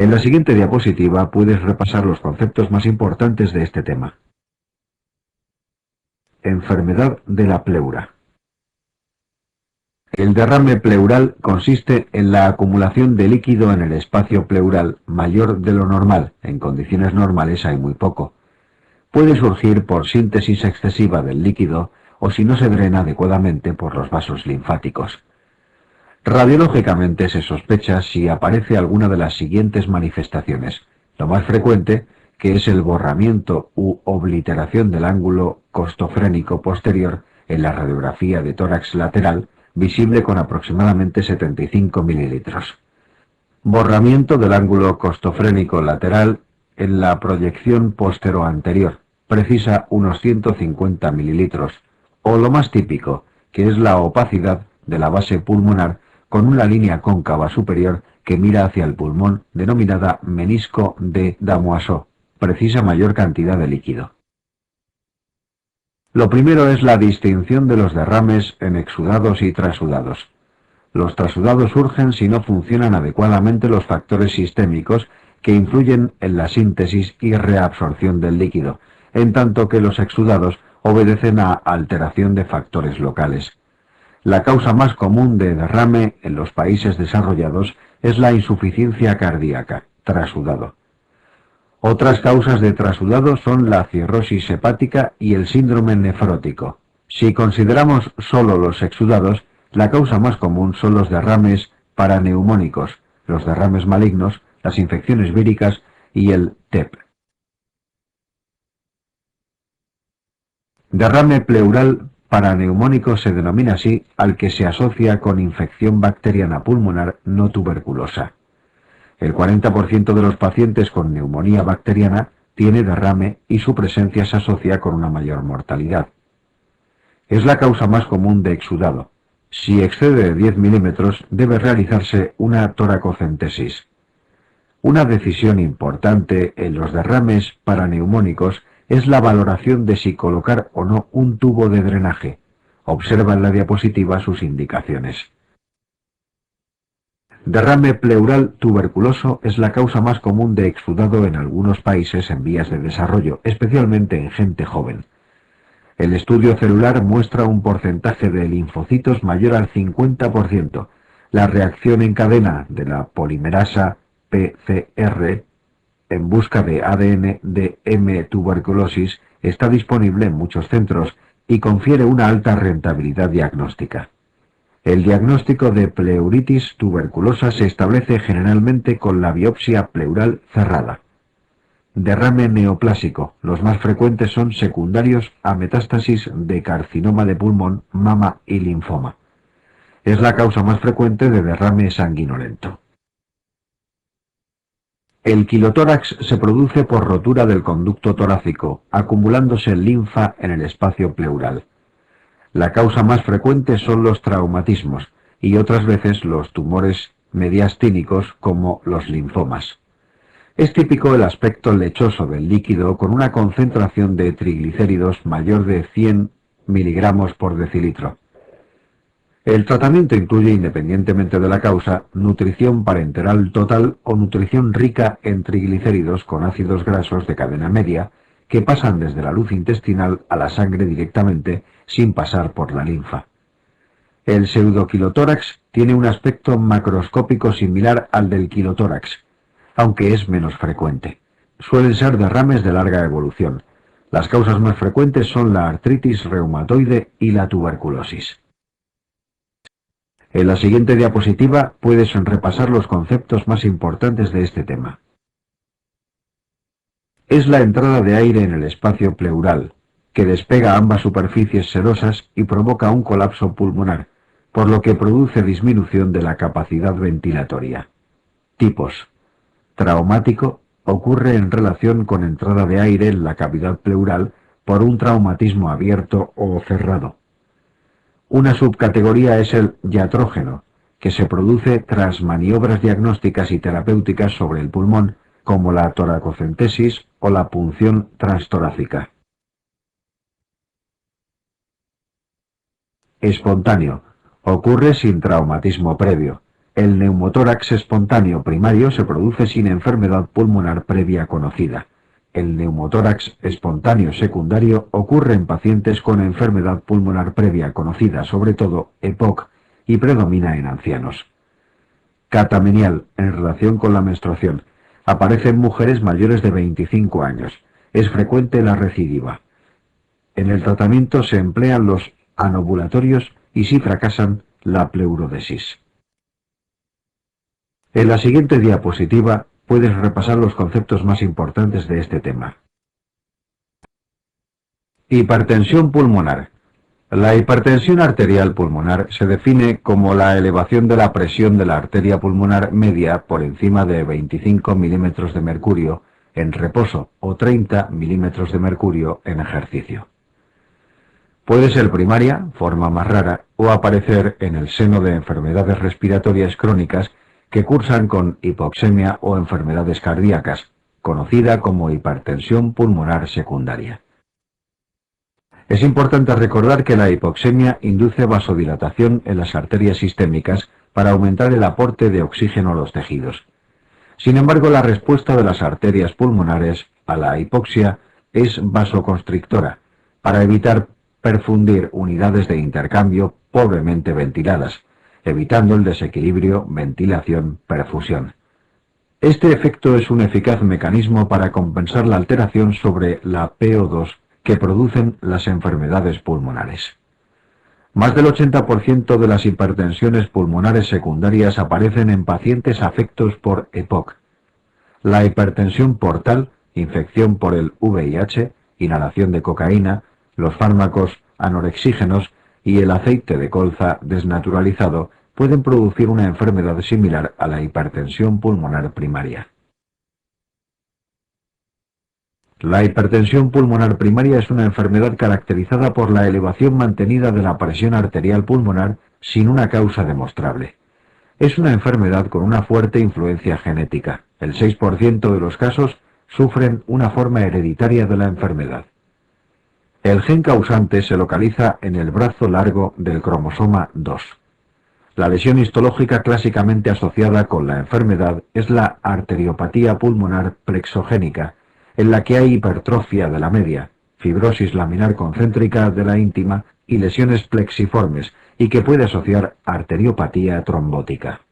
En la siguiente diapositiva puedes repasar los conceptos más importantes de este tema. Enfermedad de la pleura. El derrame pleural consiste en la acumulación de líquido en el espacio pleural mayor de lo normal. En condiciones normales hay muy poco. Puede surgir por síntesis excesiva del líquido o si no se drena adecuadamente por los vasos linfáticos. Radiológicamente se sospecha si aparece alguna de las siguientes manifestaciones. Lo más frecuente, que es el borramiento u obliteración del ángulo costofrénico posterior en la radiografía de tórax lateral, visible con aproximadamente 75 mililitros. Borramiento del ángulo costofrénico lateral en la proyección posteroanterior, precisa unos 150 mililitros, o lo más típico, que es la opacidad de la base pulmonar con una línea cóncava superior que mira hacia el pulmón, denominada menisco de Damoiseau, precisa mayor cantidad de líquido. Lo primero es la distinción de los derrames en exudados y trasudados. Los trasudados surgen si no funcionan adecuadamente los factores sistémicos que influyen en la síntesis y reabsorción del líquido, en tanto que los exudados obedecen a alteración de factores locales. La causa más común de derrame en los países desarrollados es la insuficiencia cardíaca, trasudado. Otras causas de trasudado son la cirrosis hepática y el síndrome nefrótico. Si consideramos solo los exudados, la causa más común son los derrames paraneumónicos, los derrames malignos, las infecciones víricas y el TEP. Derrame pleural paraneumónico se denomina así al que se asocia con infección bacteriana pulmonar no tuberculosa. El 40% de los pacientes con neumonía bacteriana tiene derrame y su presencia se asocia con una mayor mortalidad. Es la causa más común de exudado. Si excede de 10 milímetros, debe realizarse una toracocentesis. Una decisión importante en los derrames paraneumónicos es la valoración de si colocar o no un tubo de drenaje. Observa en la diapositiva sus indicaciones. Derrame pleural tuberculoso es la causa más común de exudado en algunos países en vías de desarrollo, especialmente en gente joven. El estudio celular muestra un porcentaje de linfocitos mayor al 50%. La reacción en cadena de la polimerasa PCR en busca de ADN de M. tuberculosis está disponible en muchos centros y confiere una alta rentabilidad diagnóstica. El diagnóstico de pleuritis tuberculosa se establece generalmente con la biopsia pleural cerrada. Derrame neoplásico. Los más frecuentes son secundarios a metástasis de carcinoma de pulmón, mama y linfoma. Es la causa más frecuente de derrame sanguinolento. El quilotórax se produce por rotura del conducto torácico, acumulándose linfa en el espacio pleural. La causa más frecuente son los traumatismos y otras veces los tumores mediastínicos como los linfomas. Es típico el aspecto lechoso del líquido con una concentración de triglicéridos mayor de 100 miligramos por decilitro. El tratamiento incluye, independientemente de la causa, nutrición parenteral total o nutrición rica en triglicéridos con ácidos grasos de cadena media que pasan desde la luz intestinal a la sangre directamente sin pasar por la linfa. El pseudoquilotórax tiene un aspecto macroscópico similar al del quilotórax, aunque es menos frecuente. Suelen ser derrames de larga evolución. Las causas más frecuentes son la artritis reumatoide y la tuberculosis. En la siguiente diapositiva puedes repasar los conceptos más importantes de este tema. Es la entrada de aire en el espacio pleural, que despega ambas superficies serosas y provoca un colapso pulmonar, por lo que produce disminución de la capacidad ventilatoria. Tipos. Traumático ocurre en relación con entrada de aire en la cavidad pleural por un traumatismo abierto o cerrado. Una subcategoría es el iatrógeno, que se produce tras maniobras diagnósticas y terapéuticas sobre el pulmón, como la toracocentesis o la punción transtorácica. Espontáneo. Ocurre sin traumatismo previo. El neumotórax espontáneo primario se produce sin enfermedad pulmonar previa conocida. El neumotórax espontáneo secundario ocurre en pacientes con enfermedad pulmonar previa conocida, sobre todo EPOC, y predomina en ancianos. Catamenial, en relación con la menstruación. Aparece en mujeres mayores de 25 años. Es frecuente la recidiva. En el tratamiento se emplean los anovulatorios y, si fracasan, la pleurodesis. En la siguiente diapositiva puedes repasar los conceptos más importantes de este tema. Hipertensión pulmonar. La hipertensión arterial pulmonar se define como la elevación de la presión de la arteria pulmonar media por encima de 25 milímetros de mercurio en reposo o 30 milímetros de mercurio en ejercicio. Puede ser primaria, forma más rara, o aparecer en el seno de enfermedades respiratorias crónicas que cursan con hipoxemia o enfermedades cardíacas, conocida como hipertensión pulmonar secundaria. Es importante recordar que la hipoxemia induce vasodilatación en las arterias sistémicas para aumentar el aporte de oxígeno a los tejidos. Sin embargo, la respuesta de las arterias pulmonares a la hipoxia es vasoconstrictora, para evitar perfundir unidades de intercambio pobremente ventiladas, evitando el desequilibrio ventilación-perfusión. Este efecto es un eficaz mecanismo para compensar la alteración sobre la PO2 que producen las enfermedades pulmonares. Más del 80% de las hipertensiones pulmonares secundarias aparecen en pacientes afectos por EPOC. La hipertensión portal, infección por el VIH, inhalación de cocaína, los fármacos anorexígenos y el aceite de colza desnaturalizado pueden producir una enfermedad similar a la hipertensión pulmonar primaria. La hipertensión pulmonar primaria es una enfermedad caracterizada por la elevación mantenida de la presión arterial pulmonar sin una causa demostrable. Es una enfermedad con una fuerte influencia genética. El 6% de los casos sufren una forma hereditaria de la enfermedad. El gen causante se localiza en el brazo largo del cromosoma 2. La lesión histológica clásicamente asociada con la enfermedad es la arteriopatía pulmonar plexogénica, en la que hay hipertrofia de la media, fibrosis laminar concéntrica de la íntima y lesiones plexiformes, y que puede asociar arteriopatía trombótica.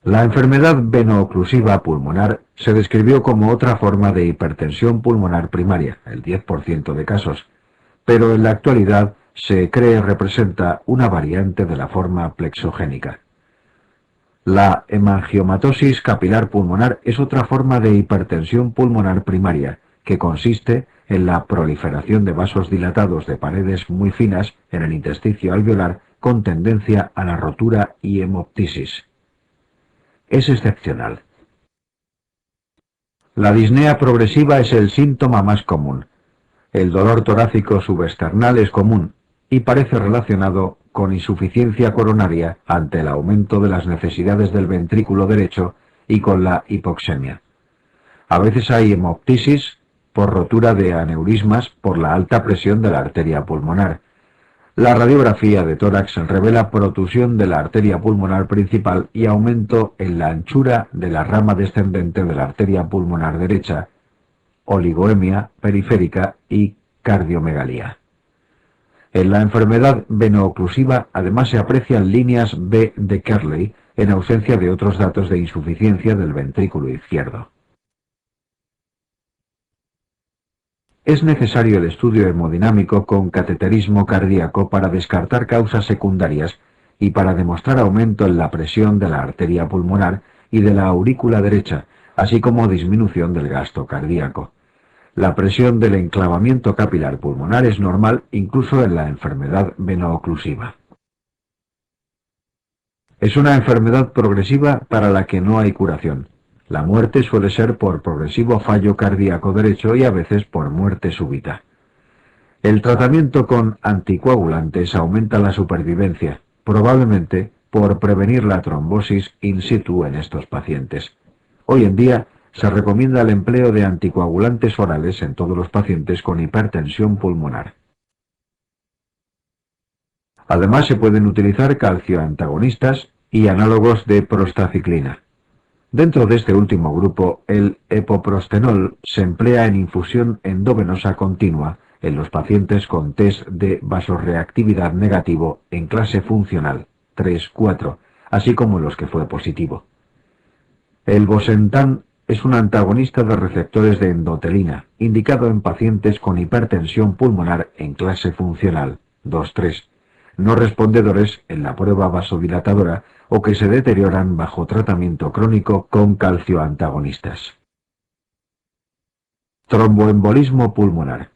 La enfermedad veno-oclusiva pulmonar se describió como otra forma de hipertensión pulmonar primaria, el 10% de casos, pero en la actualidad se cree representa una variante de la forma plexogénica. La hemangiomatosis capilar pulmonar es otra forma de hipertensión pulmonar primaria, que consiste en la proliferación de vasos dilatados de paredes muy finas en el intersticio alveolar con tendencia a la rotura y hemoptisis. Es excepcional. La disnea progresiva es el síntoma más común. El dolor torácico subesternal es común y parece relacionado con insuficiencia coronaria ante el aumento de las necesidades del ventrículo derecho y con la hipoxemia. A veces hay hemoptisis por rotura de aneurismas por la alta presión de la arteria pulmonar. La radiografía de tórax revela protusión de la arteria pulmonar principal y aumento en la anchura de la rama descendente de la arteria pulmonar derecha, oligoemia periférica y cardiomegalía. En la enfermedad veno-oclusiva además se aprecian líneas B de Kerley en ausencia de otros datos de insuficiencia del ventrículo izquierdo. Es necesario el estudio hemodinámico con cateterismo cardíaco para descartar causas secundarias y para demostrar aumento en la presión de la arteria pulmonar y de la aurícula derecha, así como disminución del gasto cardíaco. La presión del enclavamiento capilar pulmonar es normal incluso en la enfermedad veno-oclusiva. Es una enfermedad progresiva para la que no hay curación. La muerte suele ser por progresivo fallo cardíaco derecho y a veces por muerte súbita. El tratamiento con anticoagulantes aumenta la supervivencia, probablemente por prevenir la trombosis in situ en estos pacientes. Hoy en día se recomienda el empleo de anticoagulantes orales en todos los pacientes con hipertensión pulmonar. Además se pueden utilizar calcioantagonistas y análogos de prostaciclina. Dentro de este último grupo, el epoprostenol se emplea en infusión endovenosa continua en los pacientes con test de vasorreactividad negativo en clase funcional 3-4, así como en los que fue positivo. El bosentan es un antagonista de receptores de endotelina, indicado en pacientes con hipertensión pulmonar en clase funcional 2-3, no respondedores en la prueba vasodilatadora o que se deterioran bajo tratamiento crónico con calcioantagonistas. Tromboembolismo pulmonar.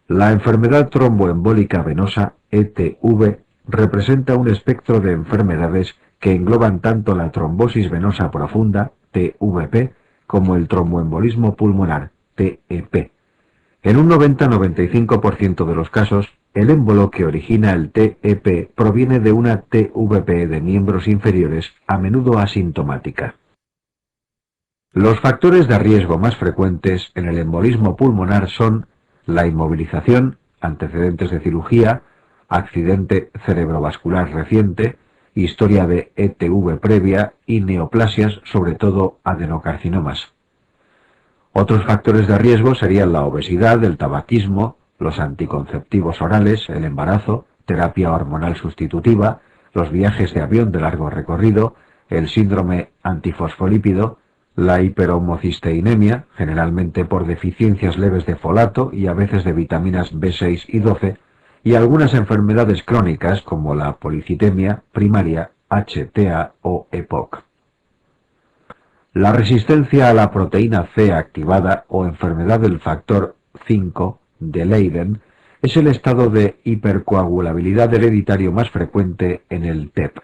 La enfermedad tromboembólica venosa, ETV, representa un espectro de enfermedades que engloban tanto la trombosis venosa profunda, TVP, como el tromboembolismo pulmonar, TEP. En un 90-95% de los casos, el émbolo que origina el TEP proviene de una TVP de miembros inferiores, a menudo asintomática. Los factores de riesgo más frecuentes en el embolismo pulmonar son la inmovilización, antecedentes de cirugía, accidente cerebrovascular reciente, historia de ETV previa y neoplasias, sobre todo adenocarcinomas. Otros factores de riesgo serían la obesidad, el tabaquismo, los anticonceptivos orales, el embarazo, terapia hormonal sustitutiva, los viajes de avión de largo recorrido, el síndrome antifosfolípido, la hiperhomocisteinemia, generalmente por deficiencias leves de folato y a veces de vitaminas B6 y 12, y algunas enfermedades crónicas como la policitemia primaria, HTA o EPOC. La resistencia a la proteína C activada o enfermedad del factor 5 de Leiden es el estado de hipercoagulabilidad hereditario más frecuente en el TEP.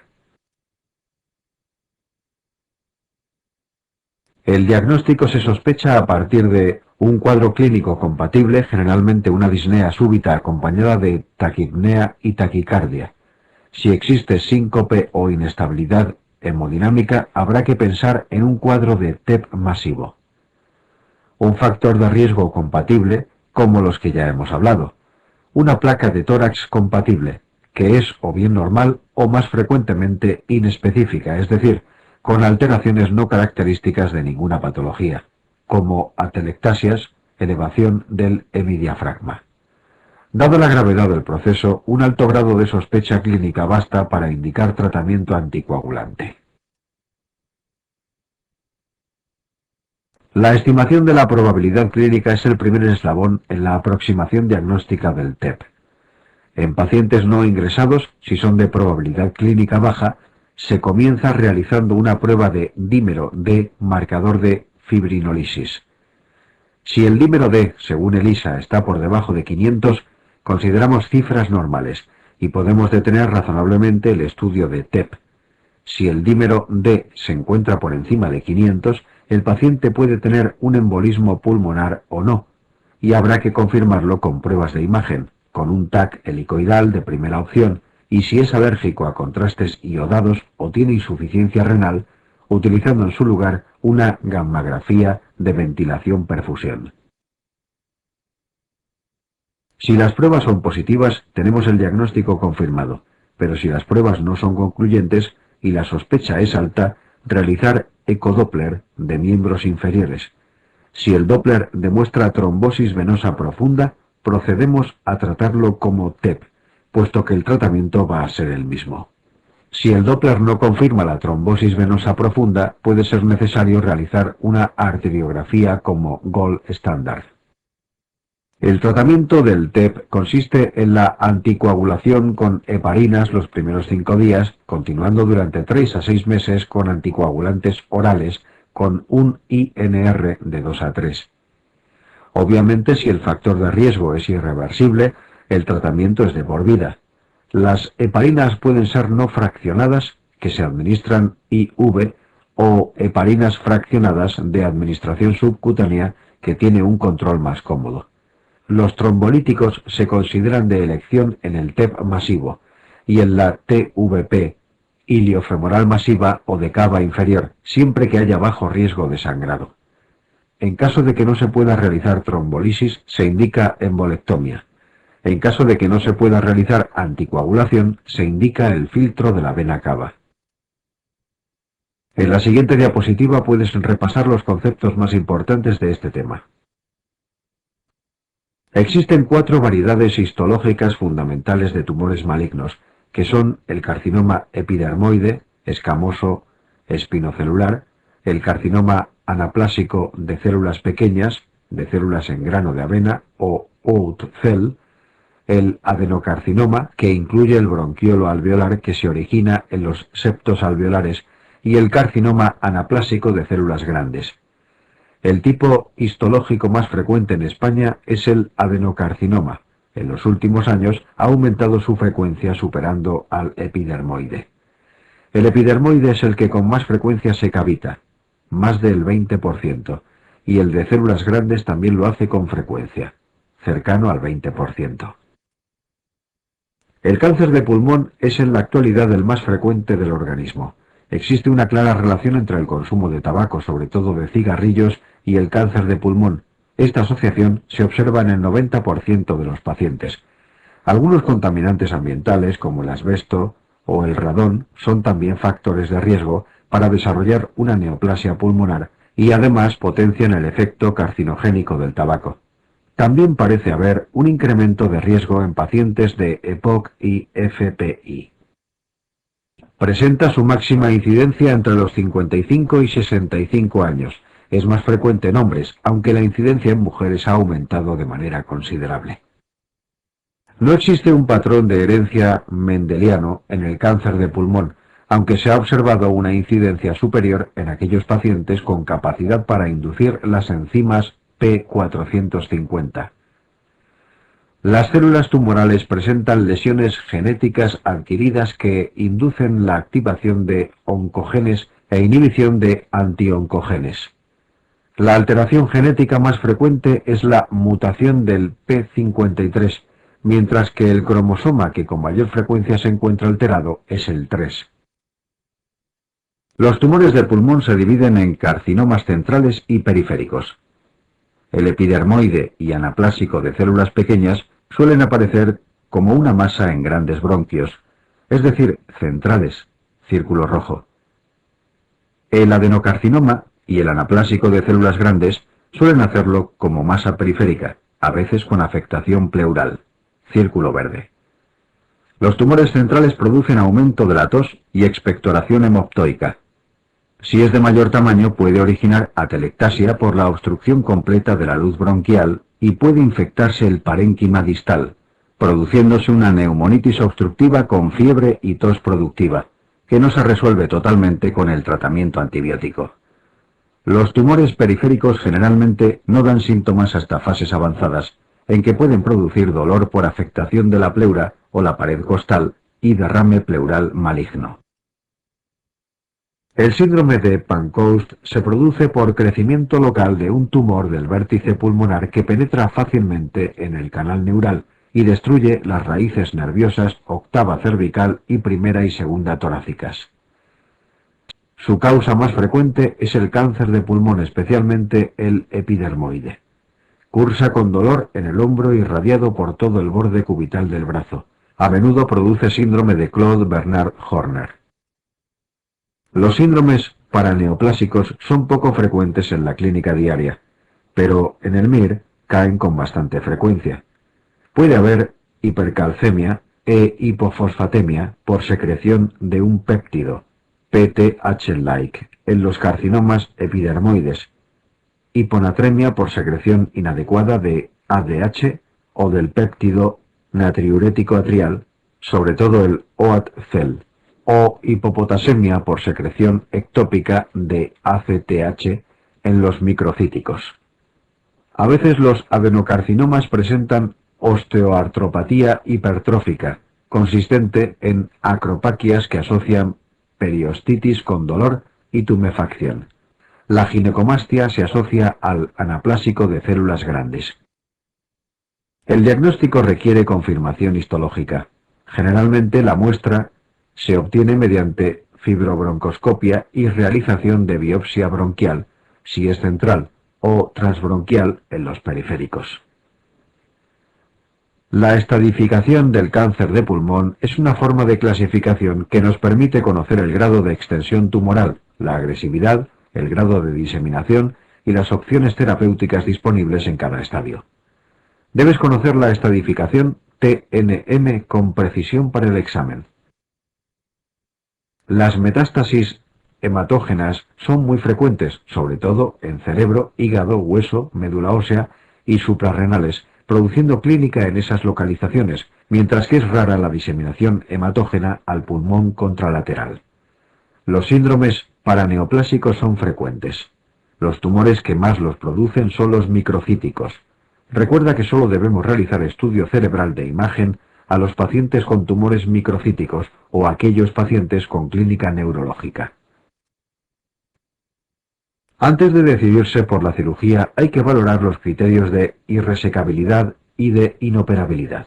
El diagnóstico se sospecha a partir de un cuadro clínico compatible, generalmente una disnea súbita acompañada de taquipnea y taquicardia. Si existe síncope o inestabilidad hemodinámica, habrá que pensar en un cuadro de TEP masivo. Un factor de riesgo compatible, como los que ya hemos hablado. Una placa de tórax compatible, que es o bien normal o más frecuentemente inespecífica, es decir, con alteraciones no características de ninguna patología, como atelectasias, elevación del hemidiafragma. Dada la gravedad del proceso, un alto grado de sospecha clínica basta para indicar tratamiento anticoagulante. La estimación de la probabilidad clínica es el primer eslabón en la aproximación diagnóstica del TEP. En pacientes no ingresados, si son de probabilidad clínica baja, se comienza realizando una prueba de dímero D marcador de fibrinolisis. Si el dímero D, según ELISA, está por debajo de 500, consideramos cifras normales y podemos detener razonablemente el estudio de TEP. Si el dímero D se encuentra por encima de 500, el paciente puede tener un embolismo pulmonar o no, y habrá que confirmarlo con pruebas de imagen, con un TAC helicoidal de primera opción, y si es alérgico a contrastes iodados o tiene insuficiencia renal, utilizando en su lugar una gammagrafía de ventilación-perfusión. Si las pruebas son positivas, tenemos el diagnóstico confirmado, pero si las pruebas no son concluyentes y la sospecha es alta, realizar ecodoppler de miembros inferiores. Si el Doppler demuestra trombosis venosa profunda, procedemos a tratarlo como TEP, puesto que el tratamiento va a ser el mismo. Si el Doppler no confirma la trombosis venosa profunda, puede ser necesario realizar una arteriografía como gold standard. El tratamiento del TEP consiste en la anticoagulación con heparinas los primeros 5 días, continuando durante 3 a 6 meses con anticoagulantes orales con un INR de 2 a 3. Obviamente, si el factor de riesgo es irreversible, el tratamiento es de por vida. Las heparinas pueden ser no fraccionadas, que se administran IV, o heparinas fraccionadas de administración subcutánea, que tiene un control más cómodo. Los trombolíticos se consideran de elección en el TEP masivo y en la TVP iliofemoral masiva o de cava inferior, siempre que haya bajo riesgo de sangrado. En caso de que no se pueda realizar trombolisis, se indica embolectomia. En caso de que no se pueda realizar anticoagulación, se indica el filtro de la vena cava. En la siguiente diapositiva puedes repasar los conceptos más importantes de este tema. Existen 4 variedades histológicas fundamentales de tumores malignos, que son el carcinoma epidermoide, escamoso, espinocelular, el carcinoma anaplásico de células pequeñas, de células en grano de avena o Oat cell, el adenocarcinoma, que incluye el bronquiolo alveolar que se origina en los septos alveolares, y el carcinoma anaplásico de células grandes. El tipo histológico más frecuente en España es el adenocarcinoma. En los últimos años ha aumentado su frecuencia superando al epidermoide. El epidermoide es el que con más frecuencia se cavita, más del 20%, y el de células grandes también lo hace con frecuencia, cercano al 20%. El cáncer de pulmón es en la actualidad el más frecuente del organismo. Existe una clara relación entre el consumo de tabaco, sobre todo de cigarrillos, y el cáncer de pulmón. Esta asociación se observa en el 90% de los pacientes. Algunos contaminantes ambientales, como el asbesto o el radón, son también factores de riesgo para desarrollar una neoplasia pulmonar y además potencian el efecto carcinogénico del tabaco. También parece haber un incremento de riesgo en pacientes de EPOC y FPI. Presenta su máxima incidencia entre los 55 y 65 años. Es más frecuente en hombres, aunque la incidencia en mujeres ha aumentado de manera considerable. No existe un patrón de herencia mendeliano en el cáncer de pulmón, aunque se ha observado una incidencia superior en aquellos pacientes con capacidad para inducir las enzimas P450. Las células tumorales presentan lesiones genéticas adquiridas que inducen la activación de oncogenes e inhibición de antioncogenes. La alteración genética más frecuente es la mutación del P53, mientras que el cromosoma que con mayor frecuencia se encuentra alterado es el 3. Los tumores de pulmón se dividen en carcinomas centrales y periféricos. El epidermoide y anaplásico de células pequeñas suelen aparecer como una masa en grandes bronquios, es decir, centrales, círculo rojo. El adenocarcinoma y el anaplásico de células grandes suelen hacerlo como masa periférica, a veces con afectación pleural, círculo verde. Los tumores centrales producen aumento de la tos y expectoración hemoptoica. Si es de mayor tamaño, puede originar atelectasia por la obstrucción completa de la luz bronquial y puede infectarse el parénquima distal, produciéndose una neumonitis obstructiva con fiebre y tos productiva, que no se resuelve totalmente con el tratamiento antibiótico. Los tumores periféricos generalmente no dan síntomas hasta fases avanzadas, en que pueden producir dolor por afectación de la pleura o la pared costal y derrame pleural maligno. El síndrome de Pancoast se produce por crecimiento local de un tumor del vértice pulmonar que penetra fácilmente en el canal neural y destruye las raíces nerviosas octava cervical y primera y segunda torácicas. Su causa más frecuente es el cáncer de pulmón, especialmente el epidermoide. Cursa con dolor en el hombro irradiado por todo el borde cubital del brazo. A menudo produce síndrome de Claude-Bernard-Horner. Los síndromes paraneoplásicos son poco frecuentes en la clínica diaria, pero en el MIR caen con bastante frecuencia. Puede haber hipercalcemia e hipofosfatemia por secreción de un péptido, PTH-like, en los carcinomas epidermoides, hiponatremia por secreción inadecuada de ADH o del péptido natriurético atrial, sobre todo el OAT cell, o hipopotasemia por secreción ectópica de ACTH en los microcíticos. A veces los adenocarcinomas presentan osteoartropatía hipertrófica, consistente en acropaquias que asocian periostitis con dolor y tumefacción. La ginecomastia se asocia al anaplásico de células grandes. El diagnóstico requiere confirmación histológica. Generalmente la muestra se obtiene mediante fibrobroncoscopia y realización de biopsia bronquial, si es central, o transbronquial en los periféricos. La estadificación del cáncer de pulmón es una forma de clasificación que nos permite conocer el grado de extensión tumoral, la agresividad, el grado de diseminación y las opciones terapéuticas disponibles en cada estadio. Debes conocer la estadificación TNM con precisión para el examen. Las metástasis hematógenas son muy frecuentes, sobre todo en cerebro, hígado, hueso, médula ósea y suprarrenales, produciendo clínica en esas localizaciones, mientras que es rara la diseminación hematógena al pulmón contralateral. Los síndromes paraneoplásicos son frecuentes. Los tumores que más los producen son los microcíticos. Recuerda que solo debemos realizar estudio cerebral de imagen a los pacientes con tumores microcíticos o a aquellos pacientes con clínica neurológica. Antes de decidirse por la cirugía hay que valorar los criterios de irresecabilidad y de inoperabilidad.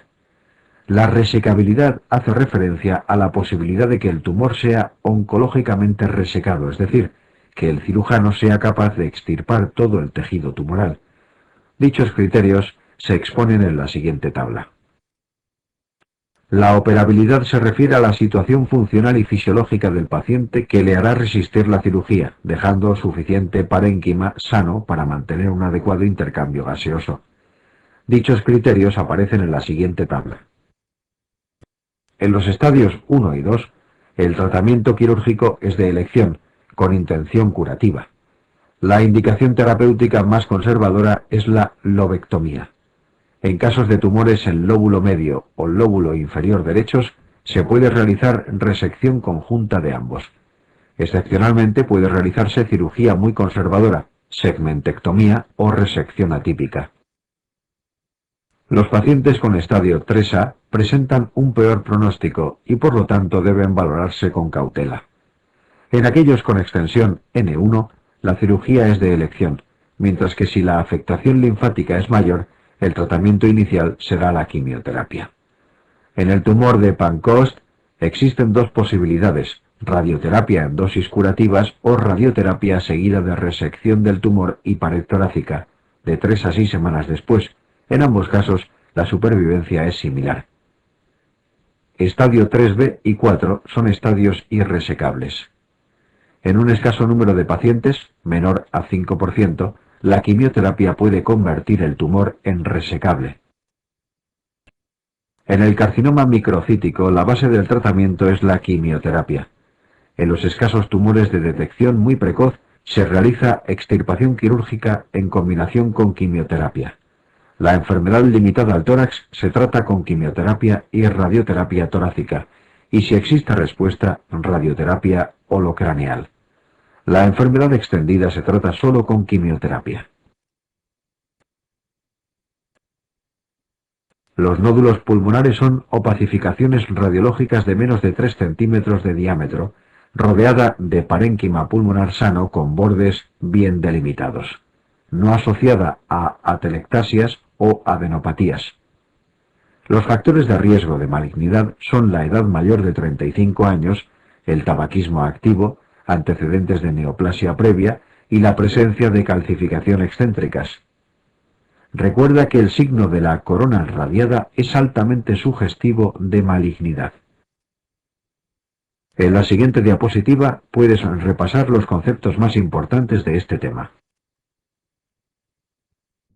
La resecabilidad hace referencia a la posibilidad de que el tumor sea oncológicamente resecado, es decir, que el cirujano sea capaz de extirpar todo el tejido tumoral. Dichos criterios se exponen en la siguiente tabla. La operabilidad se refiere a la situación funcional y fisiológica del paciente que le hará resistir la cirugía, dejando suficiente parénquima sano para mantener un adecuado intercambio gaseoso. Dichos criterios aparecen en la siguiente tabla. En los estadios 1 y 2, el tratamiento quirúrgico es de elección, con intención curativa. La indicación terapéutica más conservadora es la lobectomía. En casos de tumores en lóbulo medio o lóbulo inferior derechos, se puede realizar resección conjunta de ambos. Excepcionalmente puede realizarse cirugía muy conservadora, segmentectomía o resección atípica. Los pacientes con estadio 3A presentan un peor pronóstico y por lo tanto deben valorarse con cautela. En aquellos con extensión N1, la cirugía es de elección, mientras que si la afectación linfática es mayor, el tratamiento inicial será la quimioterapia. En el tumor de Pancoast existen dos posibilidades: radioterapia en dosis curativas o radioterapia seguida de resección del tumor y pared torácica, de 3 a 6 semanas después. En ambos casos, la supervivencia es similar. Estadio 3B y 4 son estadios irresecables. En un escaso número de pacientes, menor a 5%, la quimioterapia puede convertir el tumor en resecable. En el carcinoma microcítico, la base del tratamiento es la quimioterapia. En los escasos tumores de detección muy precoz, se realiza extirpación quirúrgica en combinación con quimioterapia. La enfermedad limitada al tórax se trata con quimioterapia y radioterapia torácica, y si existe respuesta, radioterapia holocraneal. La enfermedad extendida se trata solo con quimioterapia. Los nódulos pulmonares son opacificaciones radiológicas de menos de 3 centímetros de diámetro, rodeada de parénquima pulmonar sano con bordes bien delimitados, no asociada a atelectasias o adenopatías. Los factores de riesgo de malignidad son la edad mayor de 35 años, el tabaquismo activo, antecedentes de neoplasia previa y la presencia de calcificación excéntricas. Recuerda que el signo de la corona radiada es altamente sugestivo de malignidad. En la siguiente diapositiva puedes repasar los conceptos más importantes de este tema.